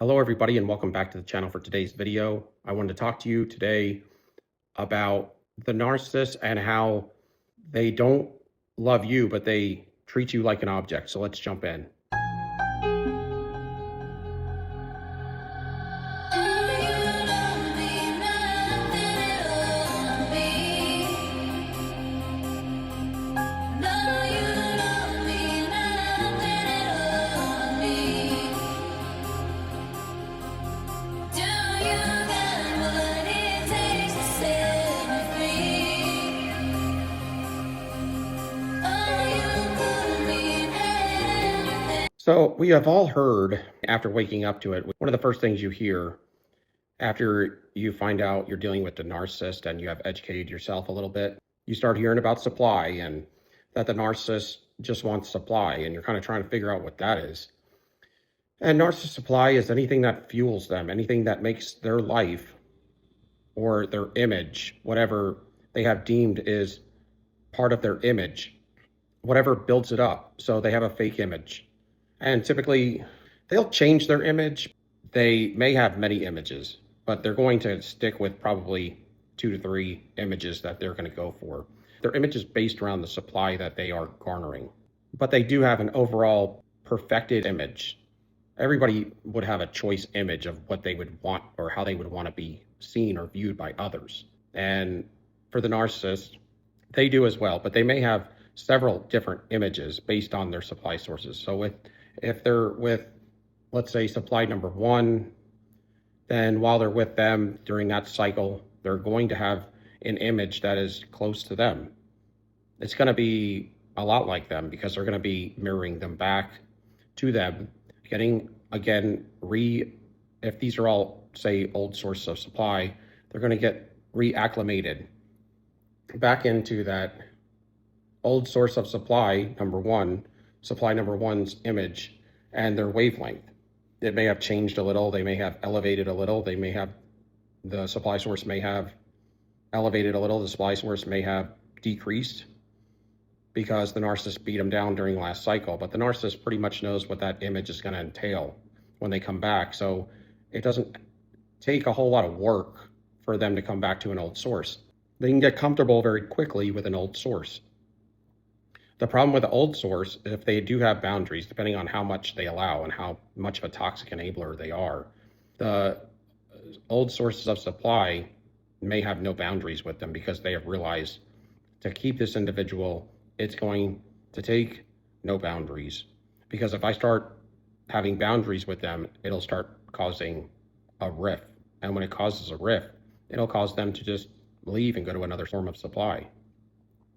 Hello everybody and welcome back to the channel for today's video. I wanted to talk to you today about the narcissist and how they don't love you, but they treat you like an object. So let's jump in. So we have all heard after waking up to it, one of the first things you hear after you find out you're dealing with the narcissist and you have educated yourself a little bit, you start hearing about supply and that the narcissist just wants supply, and you're kind of trying to figure out what that is. And narcissist supply is anything that fuels them, anything that makes their life or their image, whatever they have deemed is part of their image, whatever builds it up. So they have a fake image. And typically, they'll change their image. They may have many images, but they're going to stick with probably 2 to 3 images that they're going to go for. Their image is based around the supply that they are garnering. But they do have an overall perfected image. Everybody would have a choice image of what they would want or how they would want to be seen or viewed by others. And for the narcissist, they do as well, but they may have several different images based on their supply sources. So if they're with, let's say, supply number 1, then while they're with them during that cycle, they're going to have an image that is close to them. It's going to be a lot like them because they're going to be mirroring them back to them, getting, again, if these are all, say, old sources of supply, they're going to get reacclimated back into that old source of supply number 1's image and their wavelength. It may have changed a little, they may have elevated a little, the supply source may have elevated a little, the supply source may have decreased because the narcissist beat them down during last cycle. But the narcissist pretty much knows what that image is going to entail when they come back. So it doesn't take a whole lot of work for them to come back to an old source. They can get comfortable very quickly with an old source. The problem with the old source, if they do have boundaries, depending on how much they allow and how much of a toxic enabler they are, the old sources of supply may have no boundaries with them because they have realized to keep this individual, it's going to take no boundaries. Because if I start having boundaries with them, it'll start causing a rift. And when it causes a rift, it'll cause them to just leave and go to another form of supply.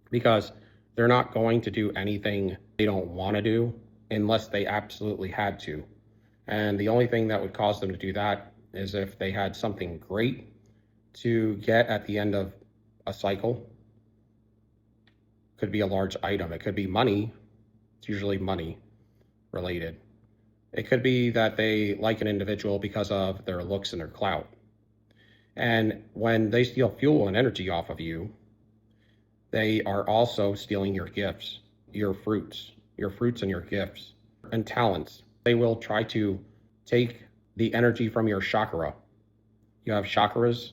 Because they're not going to do anything they don't want to do unless they absolutely had to. And the only thing that would cause them to do that is if they had something great to get at the end of a cycle. Could be a large item. It could be money. It's usually money related. It could be that they like an individual because of their looks and their clout. And when they steal fuel and energy off of you, they are also stealing your gifts, your fruits and your gifts and talents. They will try to take the energy from your chakra. You have chakras.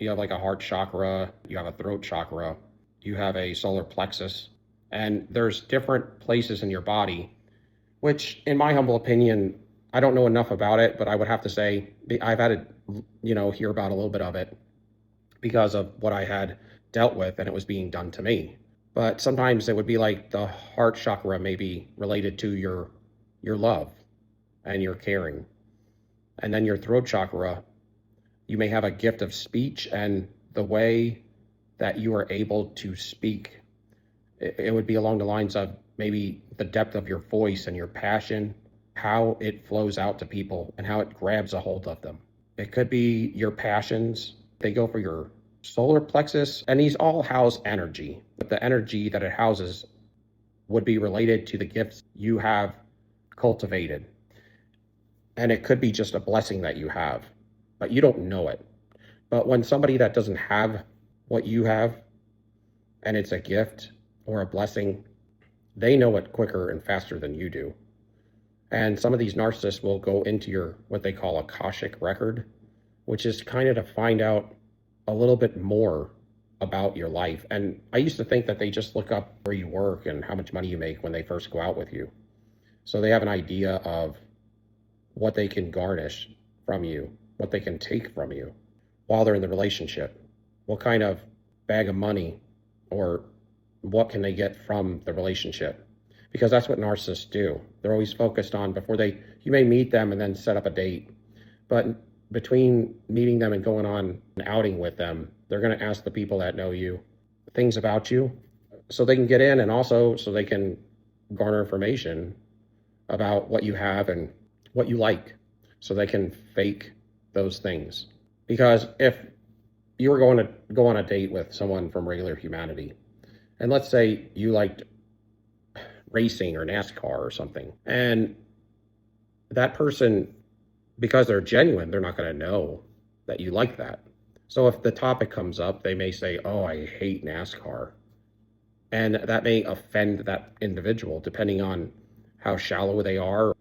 You have like a heart chakra. You have a throat chakra. You have a solar plexus. And there's different places in your body, which in my humble opinion, I don't know enough about it, but I would have to say I've had to, hear about a little bit of it because of what I had dealt with and it was being done to me. But sometimes it would be like the heart chakra may be related to your love and your caring. And then your throat chakra, you may have a gift of speech, and the way that you are able to speak, it would be along the lines of maybe the depth of your voice and your passion, how it flows out to people and how it grabs a hold of them. It could be your passions. They go for your solar plexus, and these all house energy, but the energy that it houses would be related to the gifts you have cultivated. And it could be just a blessing that you have, but you don't know it. But when somebody that doesn't have what you have, and it's a gift or a blessing, they know it quicker and faster than you do. And some of these narcissists will go into your, what they call Akashic record, which is kind of to find out a little bit more about your life. And I used to think that they just look up where you work and how much money you make when they first go out with you. So they have an idea of what they can garnish from you, what they can take from you while they're in the relationship. What kind of bag of money or what can they get from the relationship? Because that's what narcissists do. They're always focused on you may meet them and then set up a date. But between meeting them and going on an outing with them, they're going to ask the people that know you things about you so they can get in, and also so they can garner information about what you have and what you like, so they can fake those things. Because if you were going to go on a date with someone from regular humanity, and let's say you liked racing or NASCAR or something, and that person, because they're genuine, they're not going to know that you like that. So if the topic comes up, they may say, oh, I hate NASCAR. And that may offend that individual, depending on how shallow they are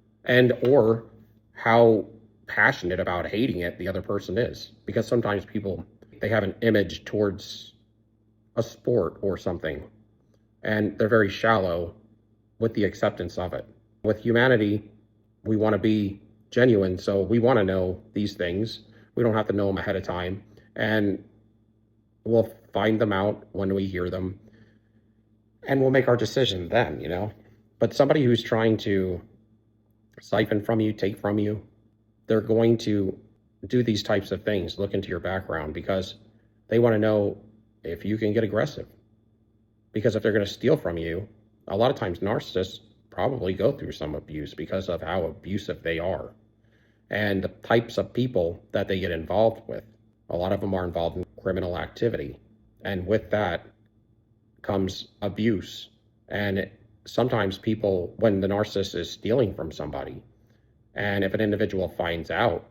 or how passionate about hating it the other person is. Because sometimes people, they have an image towards a sport or something, and they're very shallow with the acceptance of it. With humanity, we want to be genuine, so we want to know these things. We don't have to know them ahead of time, and we'll find them out when we hear them, and we'll make our decision then. But somebody who's trying to siphon from you, take from you, they're going to do these types of things, look into your background, because they want to know if you can get aggressive. Because if they're going to steal from you, a lot of times narcissists probably go through some abuse because of how abusive they are and the types of people that they get involved with. A lot of them are involved in criminal activity, and with that comes abuse. And sometimes people, when the narcissist is stealing from somebody, and if an individual finds out,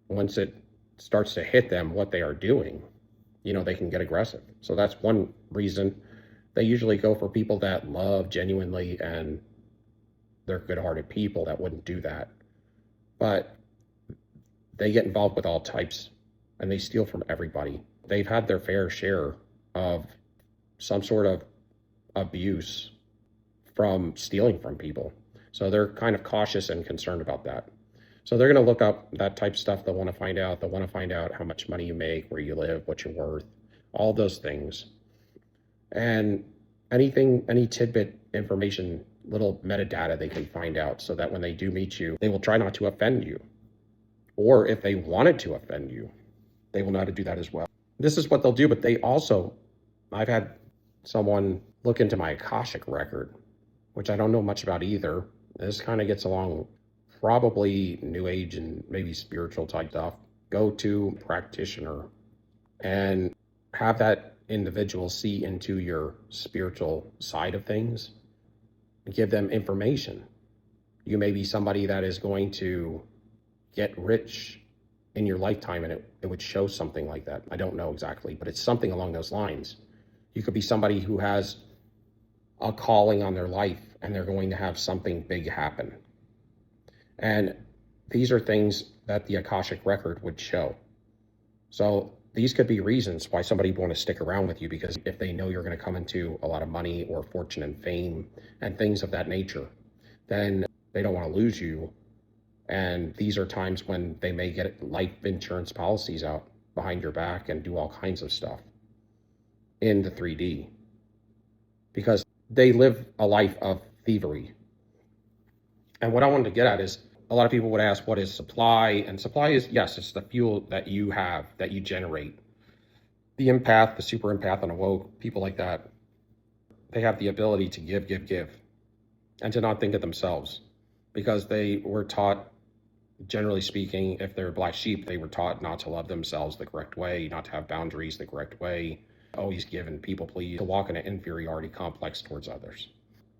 once it starts to hit them what they are doing, they can get aggressive. So that's one reason they usually go for people that love genuinely, and they're good-hearted people that wouldn't do that. But they get involved with all types, and they steal from everybody. They've had their fair share of some sort of abuse from stealing from people. So they're kind of cautious and concerned about that. So they're going to look up that type of stuff. They'll want to find out. They'll want to find out how much money you make, where you live, what you're worth, all those things. And any tidbit information, little metadata they can find out, so that when they do meet you, they will try not to offend you. Or if they wanted to offend you, they will know how to do that as well. This is what they'll do, but I've had someone look into my Akashic record, which I don't know much about either. This kind of gets along probably New Age and maybe spiritual type stuff. Go to a practitioner and have that individual see into your spiritual side of things. Give them information. You may be somebody that is going to get rich in your lifetime, and it would show something like that. I don't know exactly, but it's something along those lines. You could be somebody who has a calling on their life, and they're going to have something big happen. And these are things that the Akashic record would show. So these could be reasons why somebody would want to stick around with you, because if they know you're going to come into a lot of money or fortune and fame and things of that nature, then they don't want to lose you. And these are times when they may get life insurance policies out behind your back and do all kinds of stuff in the 3D, because they live a life of thievery. And what I wanted to get at is, a lot of people would ask, what is supply? And supply is, yes, it's the fuel that you have, that you generate. The empath, the super empath and awoke, people like that, they have the ability to give, and to not think of themselves, because they were taught, generally speaking, if they're black sheep, they were taught not to love themselves the correct way, not to have boundaries the correct way, always give and people please, to walk in an inferiority complex towards others,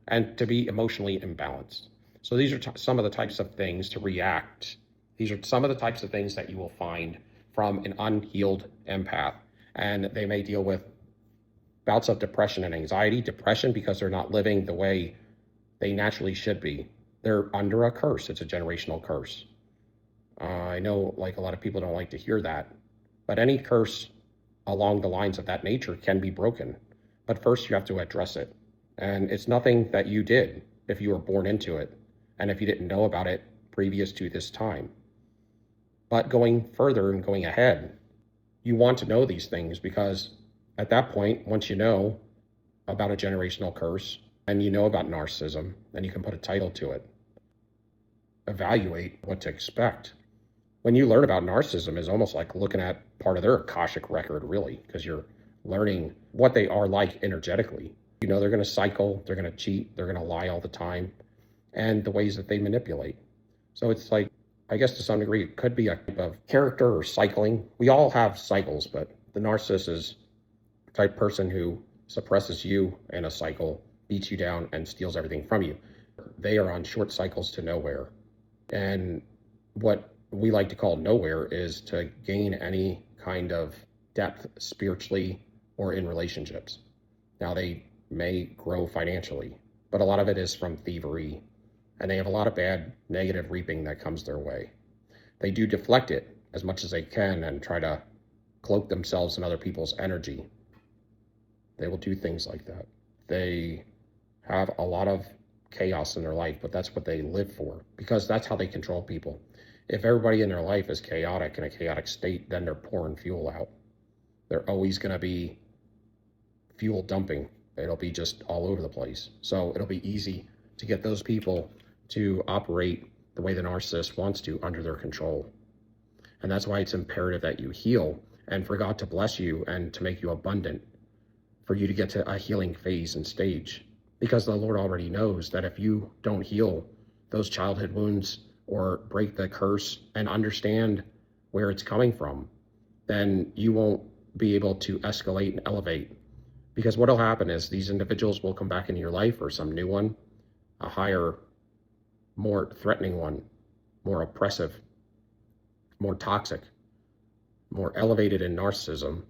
and to be emotionally imbalanced. So these are some of the types of things to react. These are some of the types of things that you will find from an unhealed empath. And they may deal with bouts of depression and anxiety. Depression because they're not living the way they naturally should be. They're under a curse. It's a generational curse. I know like a lot of people don't like to hear that, but any curse along the lines of that nature can be broken. But first you have to address it. And it's nothing that you did if you were born into it and if you didn't know about it previous to this time. But going further and going ahead, you want to know these things because at that point, once you know about a generational curse and you know about narcissism, then you can put a title to it. Evaluate what to expect. When you learn about narcissism, is almost like looking at part of their Akashic record, really, because you're learning what they are like energetically. You know, they're going to cycle, they're going to cheat, they're going to lie all the time, and the ways that they manipulate. So it's like, I guess to some degree, it could be a type of character or cycling. We all have cycles, but the narcissist is the type person who suppresses you in a cycle, beats you down, and steals everything from you. They are on short cycles to nowhere. And what we like to call nowhere is to gain any kind of depth spiritually or in relationships. Now, they may grow financially, but a lot of it is from thievery, and they have a lot of bad negative reaping that comes their way. They do deflect it as much as they can and try to cloak themselves in other people's energy. They will do things like that. They have a lot of chaos in their life, but that's what they live for because that's how they control people. If everybody in their life is chaotic, in a chaotic state, then they're pouring fuel out. They're always going to be fuel dumping. It'll be just all over the place. So it'll be easy to get those people to operate the way the narcissist wants to under their control. And that's why it's imperative that you heal and for God to bless you and to make you abundant, for you to get to a healing phase and stage. Because the Lord already knows that if you don't heal those childhood wounds or break the curse and understand where it's coming from, then you won't be able to escalate and elevate. Because what will happen is these individuals will come back into your life, or some new one, a higher, more threatening one, more oppressive, more toxic, more elevated in narcissism,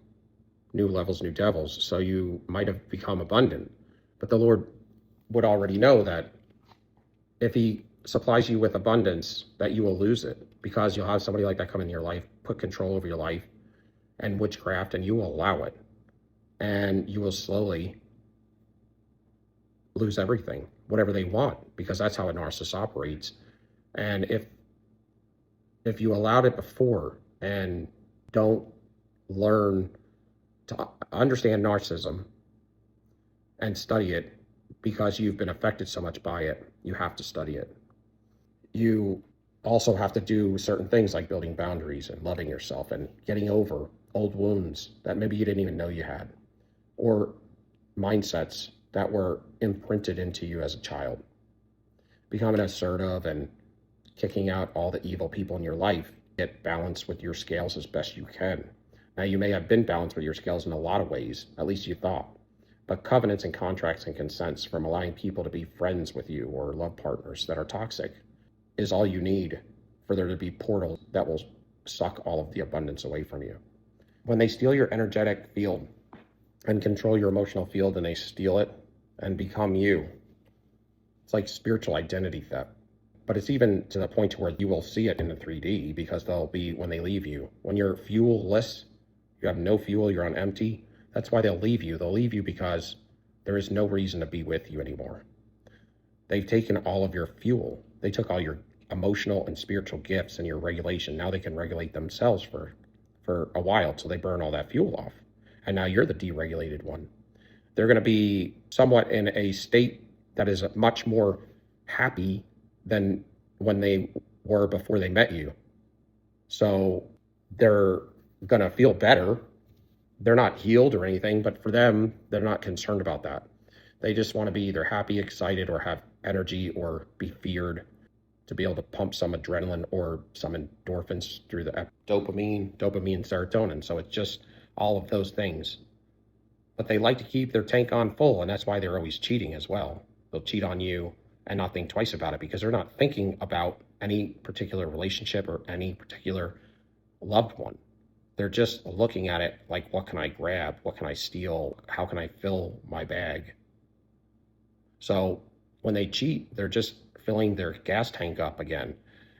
new levels, new devils. So you might have become abundant, but the Lord would already know that if he supplies you with abundance, that you will lose it because you'll have somebody like that come in your life, put control over your life and witchcraft, and you will allow it. And you will slowly lose everything, whatever they want, because that's how a narcissist operates. And if you allowed it before and don't learn to understand narcissism and study it, because you've been affected so much by it, you have to study it. You also have to do certain things like building boundaries and loving yourself and getting over old wounds that maybe you didn't even know you had, or mindsets that were imprinted into you as a child. Becoming assertive and kicking out all the evil people in your life. Get balanced with your scales as best you can. Now, you may have been balanced with your scales in a lot of ways, at least you thought. But covenants and contracts and consents from allowing people to be friends with you or love partners that are toxic is all you need for there to be portals that will suck all of the abundance away from you. When they steal your energetic field and control your emotional field, and they steal it and become you, it's like spiritual identity theft. But it's even to the point to where you will see it in the 3D, because they'll be, when they leave you, when you're fuelless, you have no fuel, you're on empty. That's why they'll leave you. They'll leave you because there is no reason to be with you anymore. They've taken all of your fuel. They took all your emotional and spiritual gifts and your regulation. Now they can regulate themselves for a while till they burn all that fuel off. And now you're the deregulated one. They're going to be somewhat in a state that is much more happy than when they were before they met you. So they're going to feel better. They're not healed or anything, but for them, they're not concerned about that. They just want to be either happy, excited, or have energy, or be feared, to be able to pump some adrenaline or some endorphins through the dopamine, serotonin. So it's just all of those things. But they like to keep their tank on full, and that's why they're always cheating as well. They'll cheat on you and not think twice about it, because they're not thinking about any particular relationship or any particular loved one. They're just looking at it like, what can I grab? What can I steal? How can I fill my bag? So when they cheat, they're just filling their gas tank up again.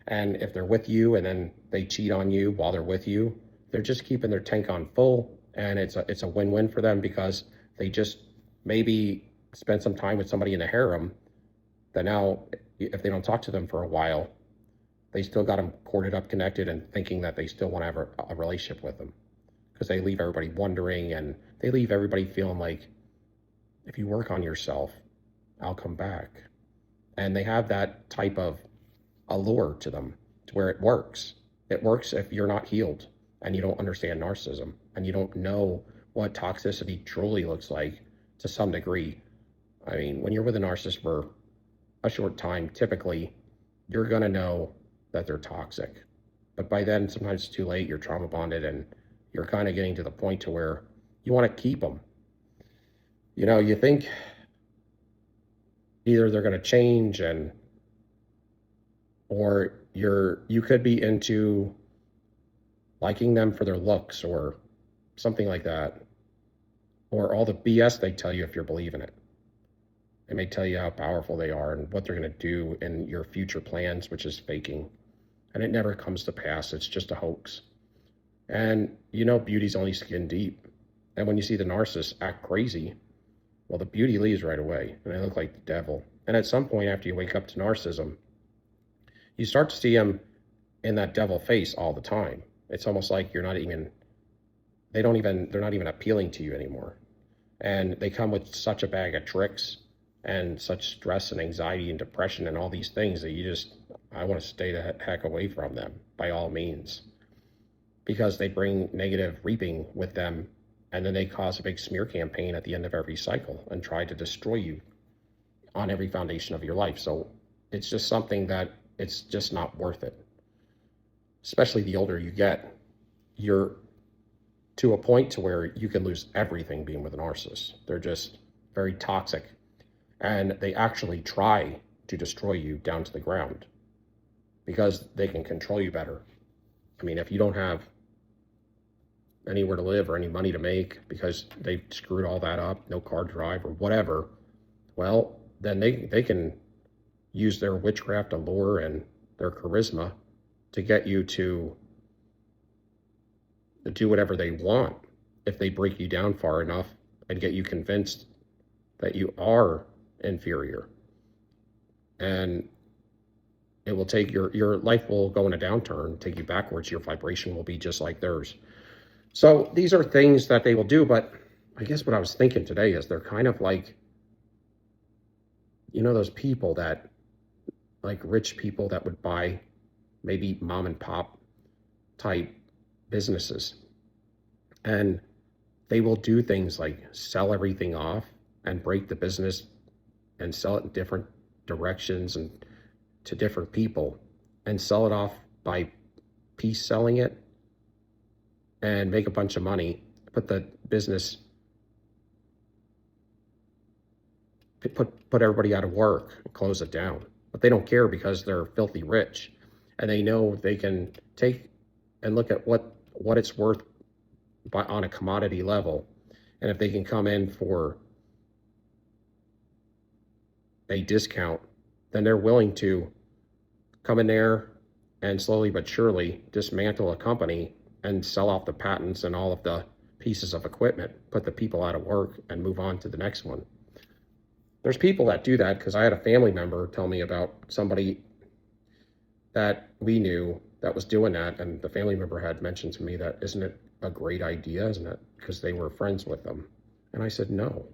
And if they're with you and then they cheat on you while they're with you, they're just keeping their tank on full, and it's a win-win for them, because they just maybe spent some time with somebody in a harem that now, if they don't talk to them for a while, they still got them corded up, connected, and thinking that they still want to have a relationship with them, because they leave everybody wondering, and they leave everybody feeling like, if you work on yourself, I'll come back. And they have that type of allure to them, to where it works. It works if you're not healed and you don't understand narcissism and you don't know what toxicity truly looks like to some degree. I mean, when you're with a narcissist for a short time, typically you're going to know that they're toxic. But by then, sometimes it's too late. You're trauma bonded, and you're kind of getting to the point to where you want to keep them. You know, you think either they're going to change, or you could be into liking them for their looks or something like that, or all the BS they tell you if you're believing it. They may tell you how powerful they are and what they're going to do in your future plans, which is faking. And it never comes to pass. It's just a hoax. And you know, beauty's only skin deep. And when you see the narcissist act crazy, well, the beauty leaves right away, and they look like the devil. And at some point, after you wake up to narcissism, you start to see them in that devil face all the time. It's almost like they're not even appealing to you anymore. And they come with such a bag of tricks and such stress and anxiety and depression and all these things that I want to stay the heck away from them by all means, because they bring negative reaping with them, and then they cause a big smear campaign at the end of every cycle and try to destroy you on every foundation of your life. So it's just something that it's just not worth it. Especially the older you get, you're to a point to where you can lose everything being with a narcissist. They're just very toxic, and they actually try to destroy you down to the ground because they can control you better. I mean, if you don't have anywhere to live or any money to make because they've screwed all that up, no car drive or whatever, well, then they can use their witchcraft allure and their charisma to get you to do whatever they want if they break you down far enough and get you convinced that you are inferior. And it will take your life will go in a downturn, take you backwards. Your vibration will be just like theirs. So these are things that they will do. But I guess what I was thinking today is they're kind of like, you know, those people that, like rich people that would buy maybe mom and pop type businesses. And they will do things like sell everything off and break the business and sell it in different directions and to different people, and sell it off by piece selling it and make a bunch of money, put the business, put everybody out of work and close it down. But they don't care because they're filthy rich, and they know they can take and look at what it's worth on a commodity level. And if they can come in for a discount, then they're willing to come in there and slowly but surely dismantle a company and sell off the patents and all of the pieces of equipment, put the people out of work, and move on to the next one. There's people that do that, because I had a family member tell me about somebody that we knew that was doing that, and the family member had mentioned to me that, isn't it a great idea, isn't it? Because they were friends with them. And I said, no,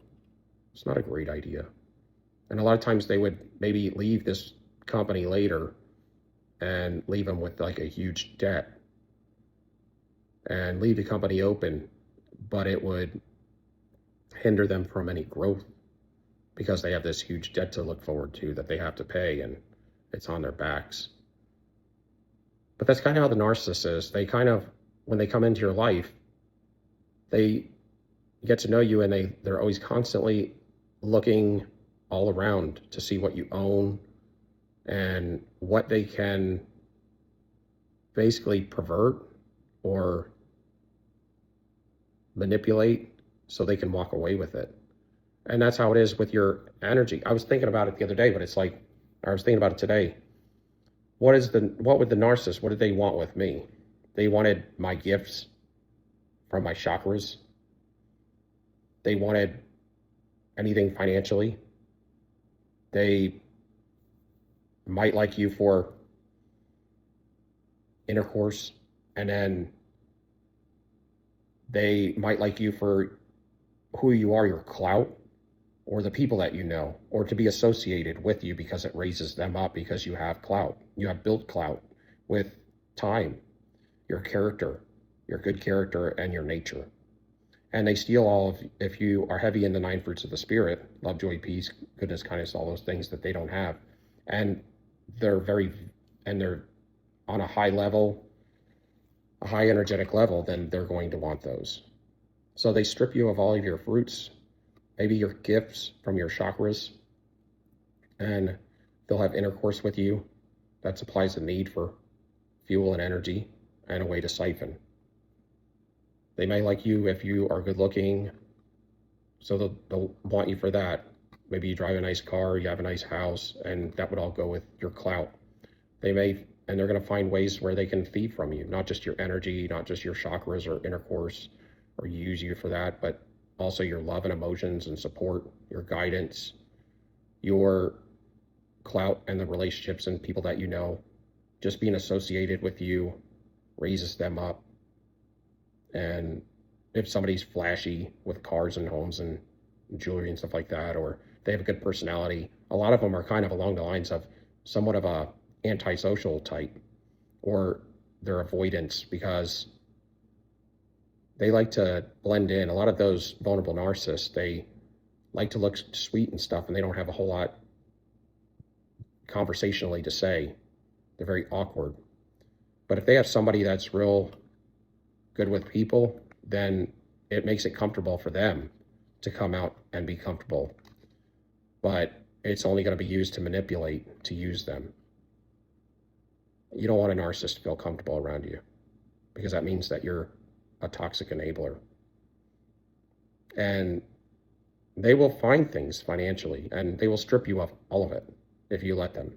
it's not a great idea. And a lot of times they would maybe leave this company later and leave them with like a huge debt and leave the company open, but it would hinder them from any growth because they have this huge debt to look forward to that they have to pay, and it's on their backs. But that's kind of how the narcissist is. They kind of, when they come into your life, they get to know you, and they're always constantly looking all around to see what you own and what they can basically pervert or manipulate so they can walk away with it. And that's how it is with your energy. I was thinking about it the other day, but it's like I was thinking about it today. What would the narcissist, what did they want with me? They wanted my gifts from my chakras. They wanted anything financially. They might like you for intercourse, and then they might like you for who you are, your clout, or the people that you know, or to be associated with you because it raises them up because you have clout. You have built clout with time, your character, your good character, and your nature. And they steal all of, if you are heavy in the 9 fruits of the Spirit, love, joy, peace, goodness, kindness, all those things that they don't have. And they're they're on a high level, a high energetic level, then they're going to want those. So they strip you of all of your fruits, maybe your gifts from your chakras, and they'll have intercourse with you that supplies a need for fuel and energy and a way to siphon. They may like you if you are good looking, so they'll want you for that. Maybe you drive a nice car, you have a nice house, and that would all go with your clout. And they're going to find ways where they can thieve from you, not just your energy, not just your chakras or intercourse, or use you for that, but also your love and emotions and support, your guidance, your clout and the relationships and people that you know. Just being associated with you raises them up. And if somebody's flashy with cars and homes and jewelry and stuff like that, or they have a good personality, a lot of them are kind of along the lines of somewhat of a antisocial type, or their avoidance because they like to blend in. A lot of those vulnerable narcissists, they like to look sweet and stuff, and they don't have a whole lot conversationally to say. They're very awkward. But if they have somebody that's real good with people, then it makes it comfortable for them to come out and be comfortable. But it's only going to be used to manipulate, to use them. You don't want a narcissist to feel comfortable around you, because that means that you're a toxic enabler. And they will find things financially, and they will strip you of all of it if you let them.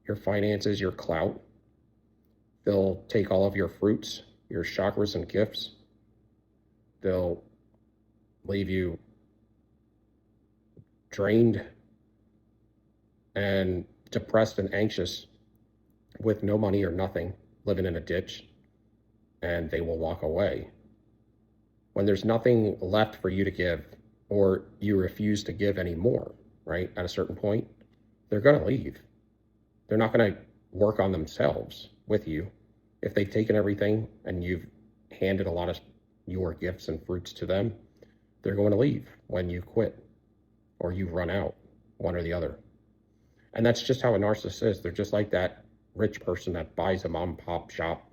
Your finances, your clout. They'll take all of your fruits, your chakras and gifts. They'll leave you drained and depressed and anxious with no money or nothing, living in a ditch, and they will walk away. When there's nothing left for you to give, or you refuse to give anymore, right? At a certain point, they're going to leave. They're not going to work on themselves with you. If they've taken everything and you've handed a lot of your gifts and fruits to them, they're going to leave when you quit or you run out, one or the other. And that's just how a narcissist is. They're just like that rich person that buys a mom and pop shop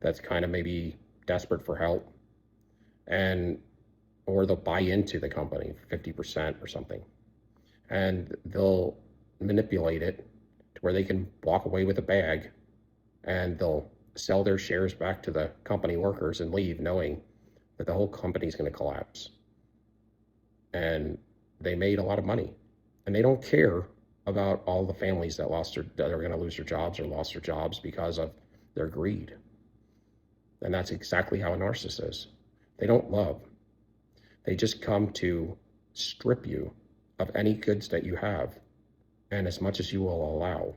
that's kind of maybe desperate for help, or they'll buy into the company for 50% or something, and they'll manipulate it to where they can walk away with a bag, and they'll sell their shares back to the company workers and leave knowing that the whole company is going to collapse. And they made a lot of money, and they don't care about all the families that are going to lose their jobs or lost their jobs because of their greed. And that's exactly how a narcissist is. They don't love. They just come to strip you of any goods that you have, and as much as you will allow,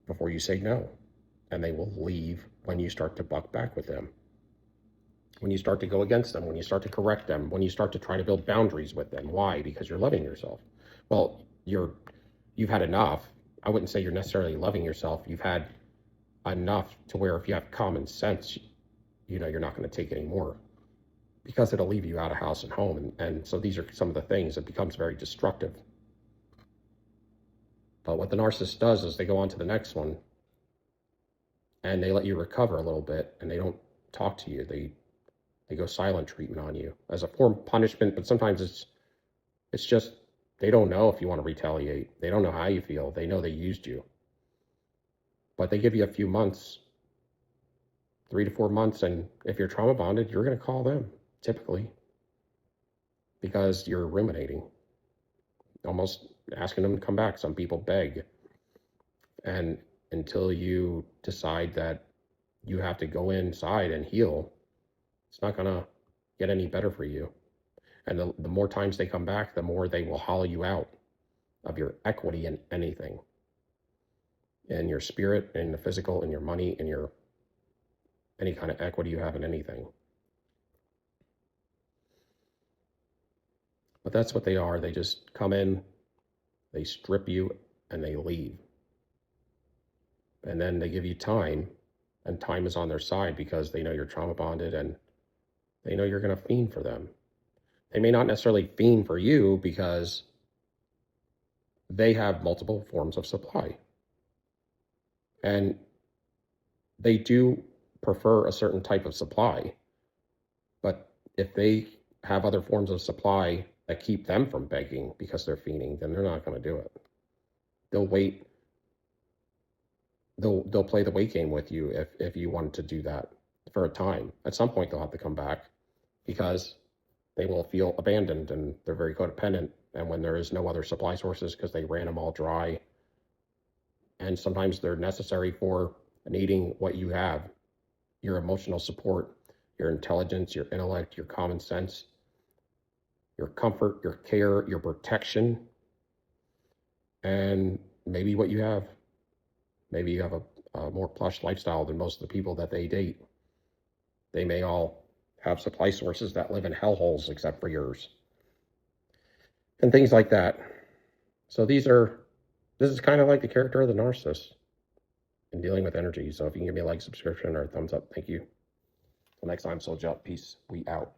before you say no. And they will leave when you start to buck back with them, when you start to go against them, when you start to correct them, when you start to try to build boundaries with them. Why? Because you're loving yourself. Well, you've had enough. I wouldn't say you're necessarily loving yourself. You've had enough to where if you have common sense, you're not going to take any more, because it'll leave you out of house and home. And so these are some of the things that becomes very destructive. But what the narcissist does is they go on to the next one, and they let you recover a little bit, and they don't talk to you. They go silent treatment on you as a form of punishment, but sometimes it's just they don't know if you want to retaliate. They don't know how you feel. They know they used you. But they give you a few months, 3 to 4 months, and if you're trauma bonded, you're going to call them, typically, because you're ruminating. Almost, asking them to come back. Some people beg. And until you decide that you have to go inside and heal, it's not going to get any better for you. And the more times they come back, the more they will hollow you out of your equity in anything. In your spirit, in the physical, in your money, in your any kind of equity you have in anything. But that's what they are. They just come in, they strip you, and they leave. And then they give you time, and time is on their side because they know you're trauma bonded and they know you're going to fiend for them. They may not necessarily fiend for you because they have multiple forms of supply. And they do prefer a certain type of supply. But if they have other forms of supply that keep them from begging because they're fiending, then they're not going to do it. They'll wait. They'll play the wait game with you if you want to do that for a time. At some point, they'll have to come back because they will feel abandoned and they're very codependent. And when there is no other supply sources because they ran them all dry, and sometimes they're necessary for needing what you have, your emotional support, your intelligence, your intellect, your common sense, your comfort, your care, your protection, and maybe what you have. Maybe you have a more plush lifestyle than most of the people that they date. They may all have supply sources that live in hellholes except for yours. And things like that. So this is kind of like the character of the narcissist in dealing with energy. So if you can give me a like, subscription, or a thumbs up, thank you. Till next time, Soul Jet, peace, we out.